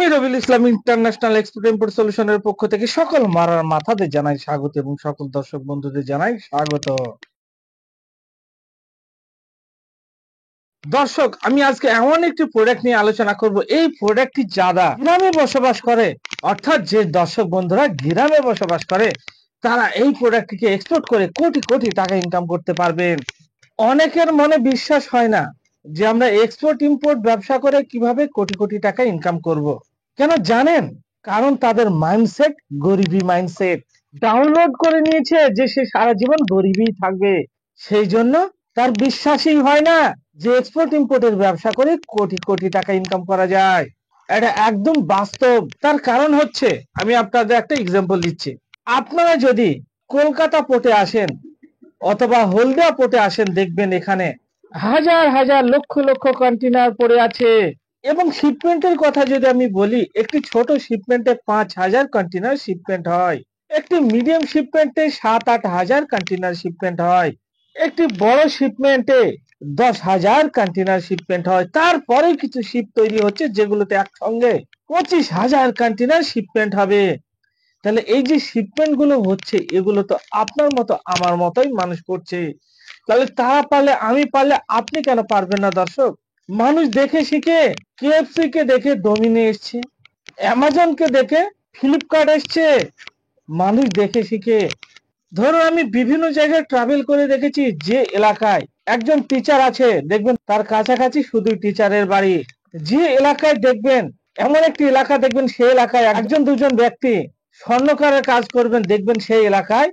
আমি Rabiul Islam international export import সলিউশনের পক্ষ থেকে সকল মারার মাথাদের জানাই স্বাগত এবং সকল দর্শক বন্ধুদের জানাই স্বাগত। দর্শক, আমি আজকে এমন একটি প্রোডাক্ট নিয়ে আলোচনা করব। এই প্রোডাক্টটি যারা গ্রামে বসবাস করে, অর্থাৎ যে দর্শক বন্ধুরা গ্রামে বসবাস করে, তারা এই প্রোডাক্টটিকে এক্সপোর্ট করে কোটি কোটি টাকা ইনকাম করতে পারবেন। অনেকের মনে বিশ্বাস হয় না যে আমরা এক্সপোর্ট ইম্পোর্ট ব্যবসা করে কিভাবে কোটি কোটি টাকা ইনকাম করব। কেন জানেন? কারণ তাদের মাইন্ডসেট গরিবী মাইন্ডসেট ডাউনলোড করে নিয়েছে যে সে সারা জীবন গরিবই থাকবে। সেই জন্য তার বিশ্বাসই হয় না যে এক্সপোর্ট ইম্পোর্টের ব্যবসা করে কোটি কোটি টাকা ইনকাম করা যায়। এটা একদম বাস্তব। তার কারণ হচ্ছে, আমি আপনাদের একটা এক্সাম্পল দিচ্ছি। আপনারা যদি কলকাতা পোর্টে আসেন অথবা হলদিয়া পোর্টে আসেন, দেখবেন এখানে হাজার হাজার লক্ষ লক্ষ কন্টেনার পড়ে আছে। এবং শিপমেন্টের কথা যদি আমি বলি, একটি ছোট শিপমেন্টে 5,000 কন্টেনার শিপমেন্ট হয়, একটি মিডিয়াম শিপমেন্টে 7-8 হাজার কন্টেনার শিপমেন্ট হয়, একটি বড় শিপমেন্টে 10,000 কন্টেনার শিপমেন্ট হয়। তারপরে কিছু শিপ তৈরি হচ্ছে যেগুলোতে একসঙ্গে 25,000 কন্টেনার শিপমেন্ট হবে। তাহলে এই যে শিপমেন্ট গুলো হচ্ছে, এগুলো তো আপনার মতো আমার মতোই মানুষ করছে। তাহলে তারা পারলে, আমি পারলে, আপনি কেন পারবেন না? দর্শক, মানুষ দেখে শিখে। কেএফসি কে দেখে ডোমিনে এসছে, অ্যামাজন কে দেখে ফ্লিপকার্ট এসছে। মানুষ দেখে শিখে। ধরুন, আমি বিভিন্ন জায়গায় ট্রাভেল করে দেখেছি, যে এলাকায় একজন টিচার আছে, দেখবেন তার কাছাকাছি শুধু টিচারের বাড়ি। যে এলাকায় দেখবেন, এমন একটি এলাকা দেখবেন, সেই এলাকায় একজন দুজন ব্যক্তি স্বর্ণকারের কাজ করবেন, দেখবেন সেই এলাকায়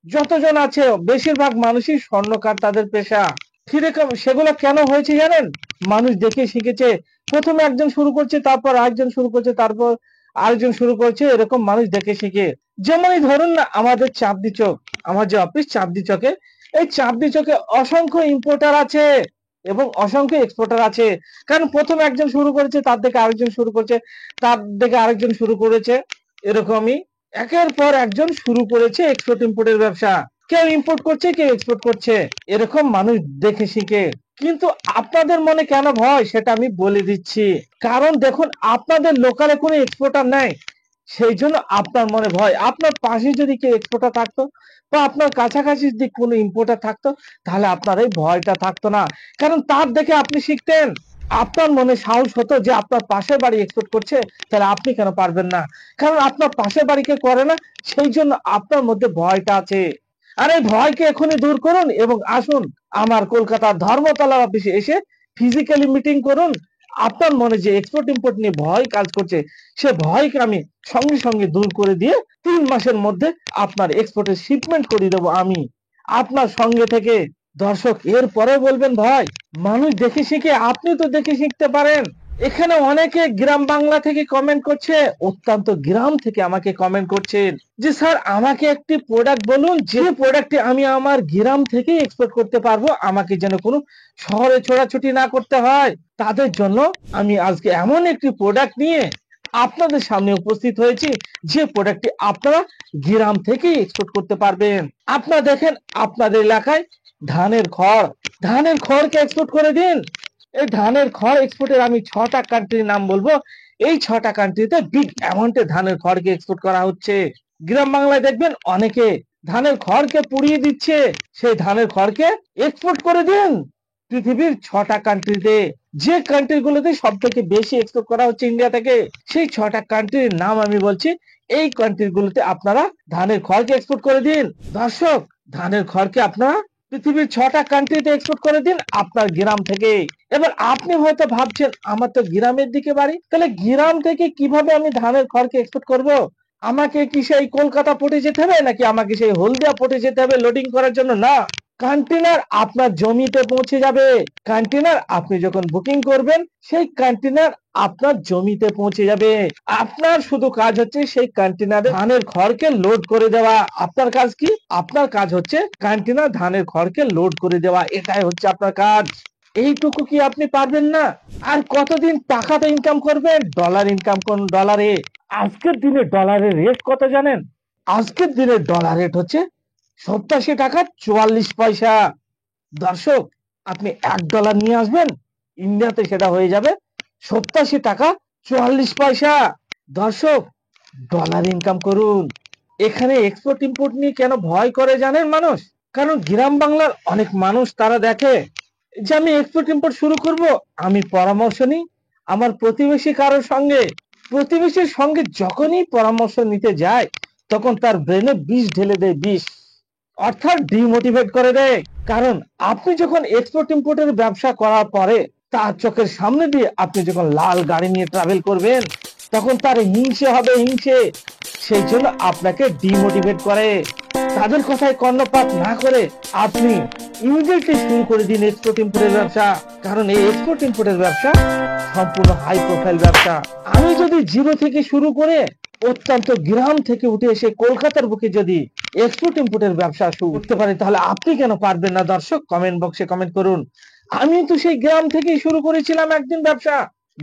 যতজন আছে বেশিরভাগ মানুষই স্বর্ণকার তাদের পেশা। সেরকম সেগুলো কেন হয়েছে জানেন? মানুষ দেখে শিখেছে। প্রথমে একজন শুরু করছে, তারপর আরেকজন শুরু করছে, তারপর আরেকজন শুরু করছে, এরকম মানুষ দেখে শিখে। যেমনই ধরুন না, আমাদের চাঁদনী চক, আমার যে অফিস চাঁদনী চকে, এই চাঁদনী চকে অসংখ্য ইম্পোর্টার আছে এবং অসংখ্য এক্সপোর্টার আছে। কারণ প্রথমে একজন শুরু করেছে, তার থেকে আরেকজন শুরু করছে, তার থেকে আরেকজন শুরু করেছে, এরকমই একের পর একজন শুরু করেছে এক্সপোর্ট ইম্পোর্টের ব্যবসা। কেউ ইম্পোর্ট করছে, কেউ এক্সপোর্ট করছে, এরকম মানুষ দেখে শিখে। কিন্তু আপনাদের মনে কেন ভয়, সেটা আমি বলে দিচ্ছি। কারণ দেখুন, আপনাদের লোকালে কোনো এক্সপোর্টার নাই, সেই জন্য আপনার মনে ভয়। আপনার পাশে যদি কেউ এক্সপোর্টার থাকতো বা আপনার কাছাকাছি যদি কোনো ইম্পোর্টার থাকতো, তাহলে আপনার এই ভয়টা থাকতো না। কারণ তার দেখে আপনি শিখতেন। আপনার মনে সাহস হতো যে আপনার পাশের বাড়ি এক্সপোর্ট করছে, তাহলে আপনি কেন পারবেন না? কারণ আপনার পাশের বাড়ি কেউ করে না, সেই জন্য আপনার মধ্যে ভয়টা আছে। আর এই ভয়কে এখনই দূর করুন এবং আসুন আমার কলকাতার ধর্মতলা অফিসে এসে ফিজিক্যালি মিটিং করুন। আপনার মনে যে এক্সপোর্ট ইম্পোর্ট নিয়ে ভয় কাজ করছে, সে ভয়কে আমি সঙ্গে সঙ্গে দূর করে দিয়ে 3 মাসের মধ্যে আপনার এক্সপোর্টের শিপমেন্ট করে দেবো আমি আপনার সঙ্গে থেকে। দর্শক, এর পরে বলবেন ভাই, মানুষ দেখে শিখে, আপনি তো দেখে শিখতে পারেন। এখানে অনেকে গ্রাম বাংলা থেকে কমেন্ট করছে, অত্যন্ত গ্রাম থেকে আমাকে কমেন্ট করছেন যে স্যার, আমাকে একটি প্রোডাক্ট বলুন যে প্রোডাক্টটি আমি আমার গ্রাম থেকে এক্সপোর্ট করতে পারবো, আমাকে যেন কোনো শহরে ছোটাছুটি না করতে হয়। তাদের জন্য আমি আজকে এমন একটি প্রোডাক্ট নিয়ে আপনাদের সামনে উপস্থিত হয়েছি, যে প্রোডাক্টটি আপনারা গ্রাম থেকে এক্সপোর্ট করতে পারবেন। আপনারা দেখেন, আপনাদের এলাকায় ধানের খড়কে এক্সপোর্ট করে দিন। এই ধানের খড় এক্সপোর্টের আমি 6টা কান্ট্রির নাম বলবো। এই 6টা কান্ট্রিতে বিগ অ্যামাউন্টে ধানের খড়কে এক্সপোর্ট করা হচ্ছে। গ্রাম বাংলায় দেখবেন অনেকে ধানের খড়কে পুড়িয়ে দিচ্ছে, সেই ধানের খড়কে এক্সপোর্ট করে দিন পৃথিবীর 6টা কান্ট্রিতে। যে কান্ট্রিগুলোতে সব থেকে বেশি এক্সপোর্ট করা হচ্ছে ইন্ডিয়া থেকে, সেই 6টা কান্ট্রির নাম আমি বলছি। এই কান্ট্রিগুলোতে আপনারা ধানের খড়কে এক্সপোর্ট করে দিন। দর্শক, ধানের খড়কে আপনারা পৃথিবীর 6টা কান্ট্রিতে এক্সপোর্ট করে দিন আপনার গ্রাম থেকে। এবার আপনি হয়তো ভাবছেন, আমার তো গ্রামের দিকে বাড়ি, তাহলে গ্রাম থেকে কিভাবে আমি ধানের খড়কে এক্সপোর্ট করব? আমাকে কি সেই কলকাতা পোর্টে যেতে হবে, নাকি আমাকে সেই হলদিয়া পোর্টে যেতে হবে লোডিং করার জন্য? না, কন্টেনার আপনার জমিতে পৌঁছে যাবে। কন্টেনার আপনি যখন বুকিং করবেন, সেই কন্টেনার আপনার জমিতে পৌঁছে যাবে। আপনার শুধু কাজ হচ্ছে সেই কন্টেনারে ধানের খড়কে লোড করে দেওয়া। আপনার কাজ কি? আপনার কাজ হচ্ছে কন্টেনার ধানের খড়কে লোড করে দেওয়া। এটাই হচ্ছে আপনার কাজ। এইটুকু কি আপনি পারবেন না? আর কতদিন টাকাটা ইনকাম করবেন? ডলার ইনকাম করুন ডলারে। আজকের দিনে ডলারের রেট কত জানেন? আজকের দিনে ডলার রেট হচ্ছে 87 টাকা 44 পয়সা। দর্শক, আপনি $1 নিয়ে আসবেন, ইন্ডিয়াতে সেটা হয়ে যাবে 87 টাকা 44 পয়সা। দর্শক, ডলার ইনকাম করুন। এখানে এক্সপোর্ট ইম্পোর্ট নিয়ে কেন ভয় করে জানেন মানুষ? কারণ গ্রাম বাংলার অনেক মানুষ তারা দেখে যে আমি এক্সপোর্ট ইম্পোর্ট শুরু করব, আমি পরামর্শ নিই আমার প্রতিবেশী কারোর সঙ্গে। প্রতিবেশীর সঙ্গে যখনই পরামর্শ নিতে যায় তখন তার ব্রেনে বিষ ঢেলে দেয়, বিষ, অর্থাৎ ডিমোটিভেট করে দেয়। কারণ আপনি যখন এক্সপোর্ট ইম্পোর্টের ব্যবসা করার পরে তার চোখের সামনে দিয়ে আপনি যখন লাল গাড়ি নিয়ে ট্রাভেল করবেন তখন তার হিংসে হবে, হিংসে। সেই জন্য আপনাকে ডিমোটিভেট করে। তাদের কথায় কর্ণপাত না করে আপনি ইমিডিয়েটলি শুরু করে দিন এক্সপোর্ট ইম্পোর্টের ব্যবসা। কারণ এই এক্সপোর্ট ইম্পোর্টের ব্যবসা সম্পূর্ণ হাই প্রোফাইল ব্যবসা। আমি যদি জিরো থেকে শুরু করে অত্যন্ত গ্রাম থেকে উঠে এসে কলকাতার বুকে যদি এক্সপোর্ট ইম্পোর্টের ব্যবসা শুরু করতে পারি তাহলে আপনি কেন পারবেন না? দর্শক, কমেন্ট বক্সে কমেন্ট করুন। আমি তো সেই গ্রাম থেকেই শুরু করেছিলাম একদিন ব্যবসা,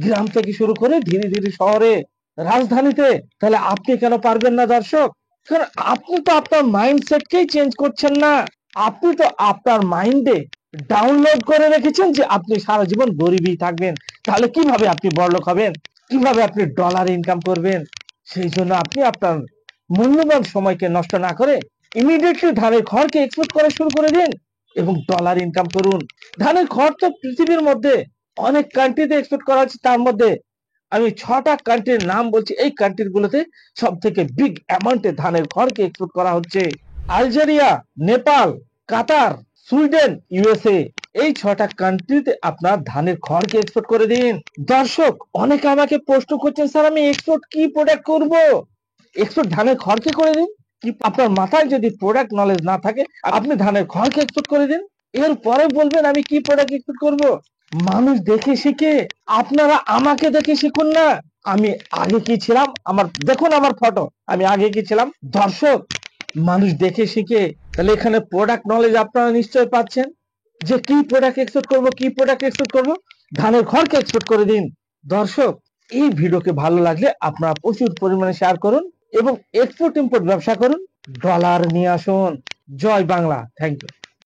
গ্রাম থেকে শুরু করে ধীরে ধীরে শহরে, রাজধানীতে। তাহলে আপনি কেন পারবেন না? দর্শক, কারণ আপনি তো আপনার মাইন্ডসেটকেই চেঞ্জ করছেন না। আপনি তো আপনার মাইন্ডে ডাউনলোড করে রেখেছেন যে আপনি সারা জীবন গরিবই থাকবেন। তাহলে কিভাবে আপনি বড়লোক হবেন? কিভাবে আপনি ডলার ইনকাম করবেন? সেই জন্য আপনি আপনার মূল্যবান সময়কে নষ্ট না করে ইমিডিয়েটলি ধানের খড়কে এক্সপোর্ট করা শুরু করে দিন এবং ডলার ইনকাম করুন। ধানের খড় তো পৃথিবীর মধ্যে অনেক কান্ট্রিতে এক্সপোর্ট করা হচ্ছে, তার মধ্যে আমি 6টা কান্ট্রির নাম বলছি। এই কান্ট্রি গুলোতে সব থেকে বিগ অ্যামাউন্টে ধানের খড়কে এক্সপোর্ট করা হচ্ছে। আলজেরিয়া, নেপাল, কাতার, সুইডেন, ইউএসএ, এই 6টা কান্ট্রিতে আপনার ধানের খড়কে এক্সপোর্ট করে দিন। দর্শক, অনেকে আমাকে প্রশ্ন করছেন, স্যার আমি এক্সপোর্ট কি প্রোডাক্ট করব? এক্সপোর্ট ধানের খড়কে করে দিন। কি আপনার মাথায় যদি প্রোডাক্ট নলেজ না থাকে আপনি ধানের খড়কে এক্সপোর্ট করে দিন। এরপরে বলবেন আমি কি প্রোডাক্ট এক্সপোর্ট করব। মানুষ দেখে শিখে, আপনারা আমাকে দেখে শিখুন না। আমি আগে কি ছিলাম, আমার দেখুন আমার ফটো, আমি আগে কি ছিলাম। দর্শক, মানুষ দেখে শিখে। তাহলে এখানে প্রোডাক্ট নলেজ আপনারা নিশ্চয় পাচ্ছেন যে কি প্রোডাক্ট এক্সপোর্ট করব, কি প্রোডাক্ট এক্সপোর্ট করব। ধানের খড়কে এক্সপোর্ট করে দিন। দর্শক, এই ভিডিওকে ভালো লাগলে আপনারা প্রচুর পরিমাণে শেয়ার করুন এবং এক্সপোর্ট ইম্পোর্ট ব্যবসা করুন, ডলার নিয়ে আসুন। জয় বাংলা। Thank you.